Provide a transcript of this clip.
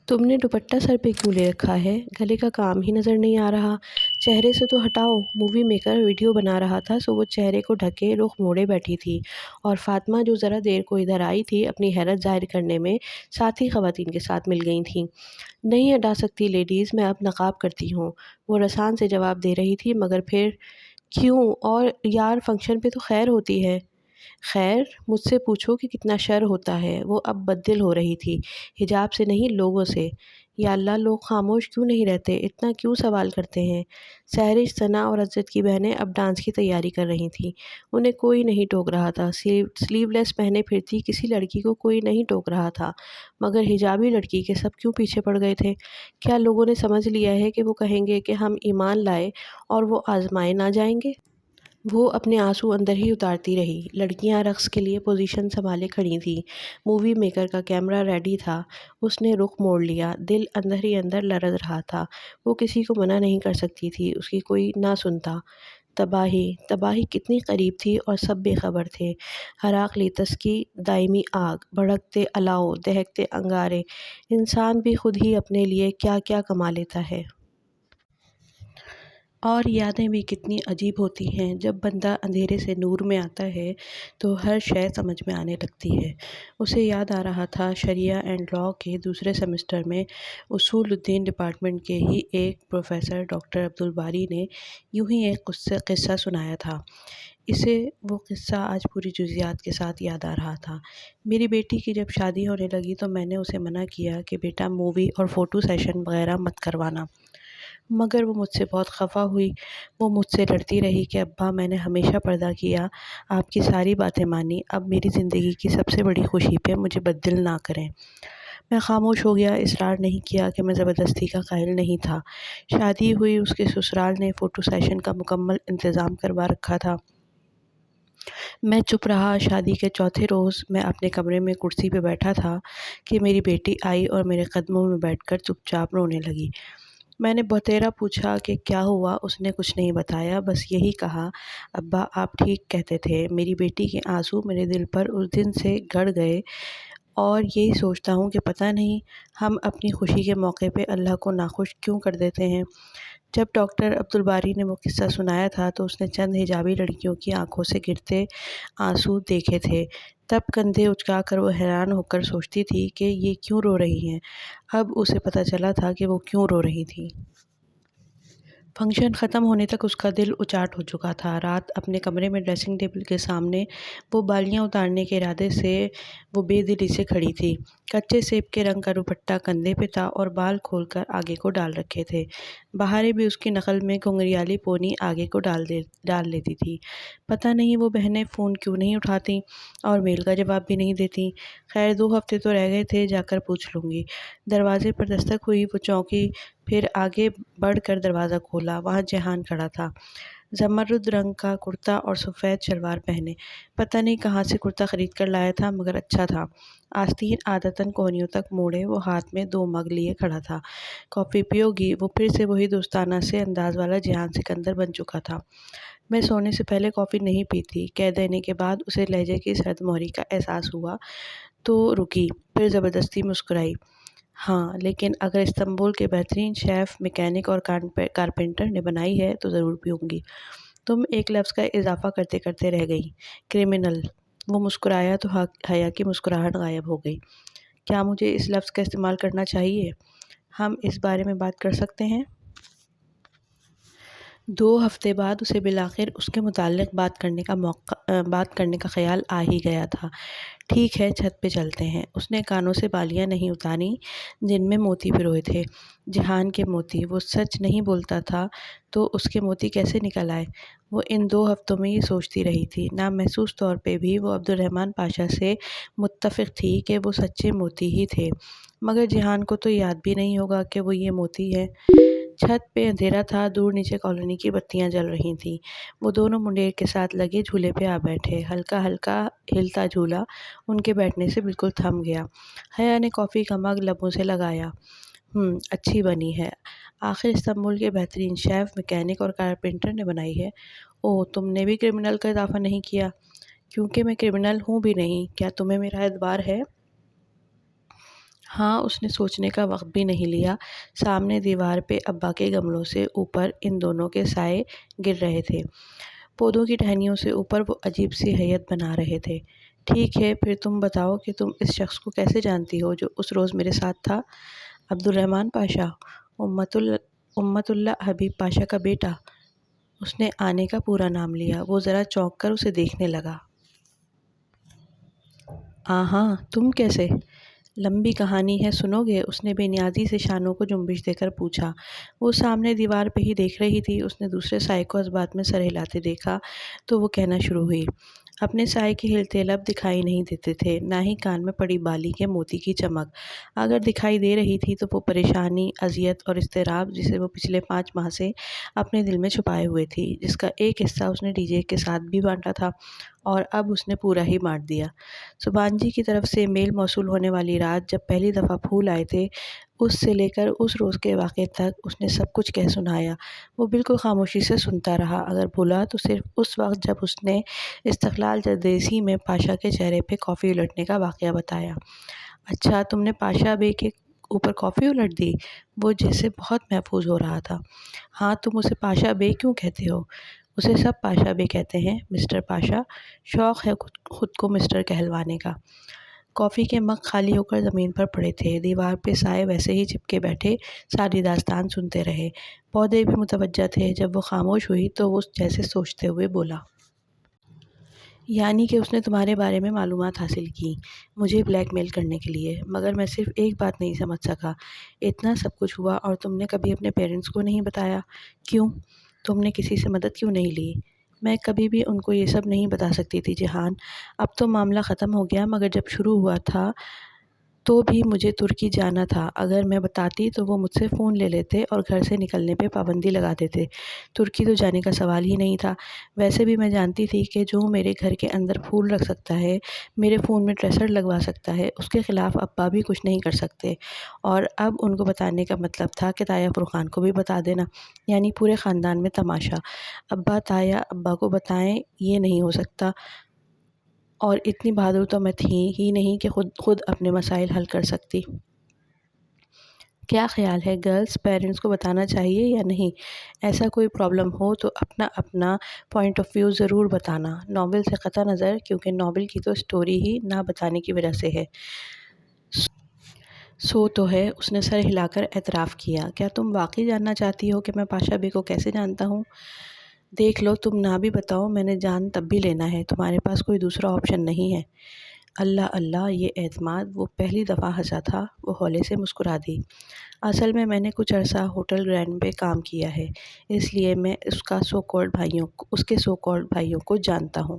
تم نے دوپٹہ سر پہ کیوں لے رکھا ہے؟ گلے کا کام ہی نظر نہیں آ رہا۔ چہرے سے تو ہٹاؤ۔ مووی میکر ویڈیو بنا رہا تھا سو وہ چہرے کو ڈھکے رخ موڑے بیٹھی تھی، اور فاطمہ جو ذرا دیر کو ادھر آئی تھی اپنی حیرت ظاہر کرنے میں ساتھی خواتین کے ساتھ مل گئی تھیں۔ نہیں ہٹا سکتی لیڈیز، میں اب نقاب کرتی ہوں، وہ رسان سے جواب دے رہی تھی، مگر پھر کیوں؟ اور یار فنکشن پہ تو خیر ہوتی ہے۔ خیر مجھ سے پوچھو کہ کتنا شر ہوتا ہے۔ وہ اب بددل ہو رہی تھی، حجاب سے نہیں لوگوں سے۔ یا اللہ، لوگ خاموش کیوں نہیں رہتے؟ اتنا کیوں سوال کرتے ہیں؟ سحرش، ثنا اور عزت کی بہنیں اب ڈانس کی تیاری کر رہی تھیں۔ انہیں کوئی نہیں ٹوک رہا تھا، سلیو لیس پہنے پھرتی کسی لڑکی کو کوئی نہیں ٹوک رہا تھا، مگر حجابی لڑکی کے سب کیوں پیچھے پڑ گئے تھے؟ کیا لوگوں نے سمجھ لیا ہے کہ وہ کہیں گے کہ ہم ایمان لائے اور وہ آزمائے نہ جائیں گے؟ وہ اپنے آنسو اندر ہی اتارتی رہی۔ لڑکیاں رقص کے لیے پوزیشن سنبھالے کھڑی تھیں۔ مووی میکر کا کیمرہ ریڈی تھا۔ اس نے رخ موڑ لیا۔ دل اندر ہی اندر لرز رہا تھا۔ وہ کسی کو منع نہیں کر سکتی تھی، اس کی کوئی نہ سنتا۔ تباہی تباہی کتنی قریب تھی اور سب بے خبر تھے۔ ہراقلیتس کی دائمی آگ، بھڑکتے الاؤ، دہکتے انگارے۔ انسان بھی خود ہی اپنے لیے کیا کیا کما لیتا ہے۔ اور یادیں بھی کتنی عجیب ہوتی ہیں۔ جب بندہ اندھیرے سے نور میں آتا ہے تو ہر شے سمجھ میں آنے لگتی ہے۔ اسے یاد آ رہا تھا شریعہ اینڈ لاء کے دوسرے سیمسٹر میں اصول الدین ڈپارٹمنٹ کے ہی ایک پروفیسر ڈاکٹر عبدالباری نے یوں ہی ایک قصہ سنایا تھا۔ اسے وہ قصہ آج پوری جزیات کے ساتھ یاد آ رہا تھا۔ میری بیٹی کی جب شادی ہونے لگی تو میں نے اسے منع کیا کہ بیٹا مووی اور فوٹو سیشن وغیرہ مت کروانا، مگر وہ مجھ سے بہت خفا ہوئی۔ وہ مجھ سے لڑتی رہی کہ ابا، میں نے ہمیشہ پردہ کیا، آپ کی ساری باتیں مانی، اب میری زندگی کی سب سے بڑی خوشی پہ مجھے بددل نہ کریں۔ میں خاموش ہو گیا، اصرار نہیں کیا کہ میں زبردستی کا قائل نہیں تھا۔ شادی ہوئی، اس کے سسرال نے فوٹو سیشن کا مکمل انتظام کروا رکھا تھا۔ میں چپ رہا۔ شادی کے چوتھے روز میں اپنے کمرے میں کرسی پہ بیٹھا تھا کہ میری بیٹی آئی اور میرے قدموں میں بیٹھ کر چپ چاپ رونے لگی۔ میں نے بہتیرا پوچھا کہ کیا ہوا؟ اس نے کچھ نہیں بتایا، بس یہی کہا، ابا آپ ٹھیک کہتے تھے۔ میری بیٹی کے آنسو میرے دل پر اس دن سے گڑ گئے، اور یہی سوچتا ہوں کہ پتہ نہیں ہم اپنی خوشی کے موقع پہ اللہ کو ناخوش کیوں کر دیتے ہیں۔ جب ڈاکٹر عبدالباری نے وہ قصہ سنایا تھا تو اس نے چند حجابی لڑکیوں کی آنکھوں سے گرتے آنسو دیکھے تھے۔ تب کندھے اچکا کر وہ حیران ہو کر سوچتی تھی کہ یہ کیوں رو رہی ہیں۔ اب اسے پتہ چلا تھا کہ وہ کیوں رو رہی تھی۔ فنکشن ختم ہونے تک اس کا دل اچاٹ ہو چکا تھا۔ رات اپنے کمرے میں ڈریسنگ ٹیبل کے سامنے وہ بالیاں اتارنے کے ارادے سے وہ بے دلی سے کھڑی تھی۔ کچے سیب کے رنگ کا دوپٹہ کندھے پہ تھا اور بال کھول کر آگے کو ڈال رکھے تھے۔ بہاریں بھی اس کی نقل میں گھنگریالی پونی آگے کو ڈال لیتی تھی۔ پتہ نہیں وہ بہنیں فون کیوں نہیں اٹھاتیں اور میل کا جواب بھی نہیں دیتیں۔ خیر 2 ہفتے تو رہ گئے تھے، جا کر پوچھ لوں گی۔ دروازے پر دستک ہوئی، وہ چونکی، پھر آگے بڑھ کر دروازہ کھولا۔ وہاں جہان کھڑا تھا، زمرد رنگ کا کرتا اور سفید شلوار پہنے۔ پتہ نہیں کہاں سے کرتا خرید کر لایا تھا، مگر اچھا تھا۔ آستین عادتاً کوہنیوں تک موڑے، وہ ہاتھ میں 2 مگ لیے کھڑا تھا۔ کافی پیو گی؟ وہ پھر سے وہی دوستانہ سے انداز والا جہان سکندر بن چکا تھا۔ میں سونے سے پہلے کافی نہیں پیتی۔ کہہ دینے کے بعد اسے لہجے کی سرد مہری کا احساس ہوا تو رکی، پھر زبردستی مسکرائی۔ ہاں، لیکن اگر استنبول کے بہترین شیف، میکینک اور کارپینٹر نے بنائی ہے تو ضرور پیوں گی۔ تم ایک لفظ کا اضافہ کرتے کرتے رہ گئی، کرمنل۔ وہ مسکرایا تو حیا کی مسکراہٹ غائب ہو گئی۔ کیا مجھے اس لفظ کا استعمال کرنا چاہیے؟ ہم اس بارے میں بات کر سکتے ہیں۔ 2 ہفتے بعد اسے بالآخر اس کے متعلق بات کرنے کا خیال آ ہی گیا تھا۔ ٹھیک ہے، چھت پہ چلتے ہیں۔ اس نے کانوں سے بالیاں نہیں اتاریں جن میں موتی پروئے تھے، جہان کے موتی۔ وہ سچ نہیں بولتا تھا تو اس کے موتی کیسے نکل آئے؟ وہ ان 2 ہفتوں میں یہ سوچتی رہی تھی۔ نامحسوس طور پہ بھی وہ عبدالرحمن پاشا سے متفق تھی کہ وہ سچے موتی ہی تھے، مگر جہان کو تو یاد بھی نہیں ہوگا کہ وہ یہ موتی ہے۔ چھت پہ اندھیرا تھا، دور نیچے کالونی کی بتیاں جل رہی تھیں۔ وہ دونوں منڈیر کے ساتھ لگے جھولے پہ آ بیٹھے۔ ہلکا ہلکا ہلتا جھولا ان کے بیٹھنے سے بالکل تھم گیا۔ حیا نے کافی کا مگ لبوں سے لگایا۔ اچھی بنی ہے۔ آخر استنبول کے بہترین شیف، میکینک اور کارپینٹر نے بنائی ہے۔ اوہ، تم نے بھی کرمنل کا اضافہ نہیں کیا؟ کیونکہ میں کرمنل ہوں بھی نہیں۔ کیا تمہیں میرا اعتبار ہے؟ ہاں، اس نے سوچنے کا وقت بھی نہیں لیا۔ سامنے دیوار پہ ابا کے گملوں سے اوپر ان دونوں کے سائے گر رہے تھے۔ پودوں کی ٹہنیوں سے اوپر وہ عجیب سی ہیئت بنا رہے تھے۔ ٹھیک ہے، پھر تم بتاؤ کہ تم اس شخص کو کیسے جانتی ہو جو اس روز میرے ساتھ تھا؟ عبد الرحمن پاشا، امت اللہ حبیب پاشا کا بیٹا۔ اس نے آنے کا پورا نام لیا۔ وہ ذرا چونک کر اسے دیکھنے لگا۔ ہاں، تم کیسے؟ لمبی کہانی ہے، سنو گے؟ اس نے بے نیازی سے شانوں کو جنبش دے کر پوچھا۔ وہ سامنے دیوار پہ ہی دیکھ رہی تھی۔ اس نے دوسرے سائے کو اس بات میں سر ہلاتے دیکھا تو وہ کہنا شروع ہوئی۔ اپنے سائے کے ہلتے لب دکھائی نہیں دیتے تھے، نہ ہی کان میں پڑی بالی کے موتی کی چمک۔ اگر دکھائی دے رہی تھی تو وہ پریشانی، اذیت اور اضطراب جسے وہ پچھلے 5 ماہ سے اپنے دل میں چھپائے ہوئے تھی، جس کا ایک حصہ اس نے ڈی جے کے ساتھ بھی بانٹا تھا اور اب اس نے پورا ہی بانٹ دیا۔ سبحان جی کی طرف سے میل موصول ہونے والی رات جب پہلی دفعہ پھول آئے تھے، اس سے لے کر اس روز کے واقعے تک اس نے سب کچھ کہہ سنایا۔ وہ بالکل خاموشی سے سنتا رہا، اگر بولا تو صرف اس وقت جب اس نے استقلال جردیسی میں پاشا کے چہرے پہ کافی الٹنے کا واقعہ بتایا۔ اچھا، تم نے پاشا بے کے اوپر کافی الٹ دی؟ وہ جیسے بہت محفوظ ہو رہا تھا۔ ہاں، تم اسے پاشا بے کیوں کہتے ہو؟ اسے سب پاشا بے کہتے ہیں، مسٹر پاشا۔ شوق ہے خود کو مسٹر کہلوانے کا۔ کافی کے مگ خالی ہو کر زمین پر پڑے تھے۔ دیوار پہ سائے ویسے ہی چپکے بیٹھے ساری داستان سنتے رہے۔ پودے بھی متوجہ تھے۔ جب وہ خاموش ہوئی تو وہ جیسے سوچتے ہوئے بولا۔ یعنی کہ اس نے تمہارے بارے میں معلومات حاصل کی، مجھے بلیک میل کرنے کے لیے۔ مگر میں صرف ایک بات نہیں سمجھ سکا، اتنا سب کچھ ہوا اور تم نے کبھی اپنے پیرنٹس کو نہیں بتایا؟ کیوں؟ تم نے کسی سے مدد کیوں نہیں لی؟ میں کبھی بھی ان کو یہ سب نہیں بتا سکتی تھی جہان۔ اب تو معاملہ ختم ہو گیا، مگر جب شروع ہوا تھا تو بھی مجھے ترکی جانا تھا۔ اگر میں بتاتی تو وہ مجھ سے فون لے لیتے اور گھر سے نکلنے پہ پابندی لگا دیتے۔ ترکی تو جانے کا سوال ہی نہیں تھا۔ ویسے بھی میں جانتی تھی کہ جو میرے گھر کے اندر پھول رکھ سکتا ہے، میرے فون میں ٹریسر لگوا سکتا ہے، اس کے خلاف ابا بھی کچھ نہیں کر سکتے۔ اور اب ان کو بتانے کا مطلب تھا کہ تایا فرقان کو بھی بتا دینا، یعنی پورے خاندان میں تماشا۔ ابا تایا ابا کو بتائیں یہ نہیں ہو سکتا، اور اتنی بہادر تو میں تھی ہی نہیں کہ خود اپنے مسائل حل کر سکتی۔ کیا خیال ہے گرلز، پیرنٹس کو بتانا چاہیے یا نہیں؟ ایسا کوئی پرابلم ہو تو اپنا اپنا پوائنٹ آف ویو ضرور بتانا، ناول سے قطع نظر، کیونکہ ناول کی تو سٹوری ہی نہ بتانے کی وجہ سے ہے۔ سو تو ہے، اس نے سر ہلا کر اعتراف کیا۔ کیا تم واقعی جاننا چاہتی ہو کہ میں پاشا بے کو کیسے جانتا ہوں؟ دیکھ لو، تم نہ بھی بتاؤ، میں نے جان تب بھی لینا ہے، تمہارے پاس کوئی دوسرا آپشن نہیں ہے۔ اللہ اللہ، یہ اعتماد! وہ پہلی دفعہ ہنسا تھا۔ وہ ہولے سے مسکرا دی۔ اصل میں نے کچھ عرصہ ہوٹل گرینڈ میں کام کیا ہے، اس لیے میں اس کے سو کالڈ بھائیوں کو جانتا ہوں۔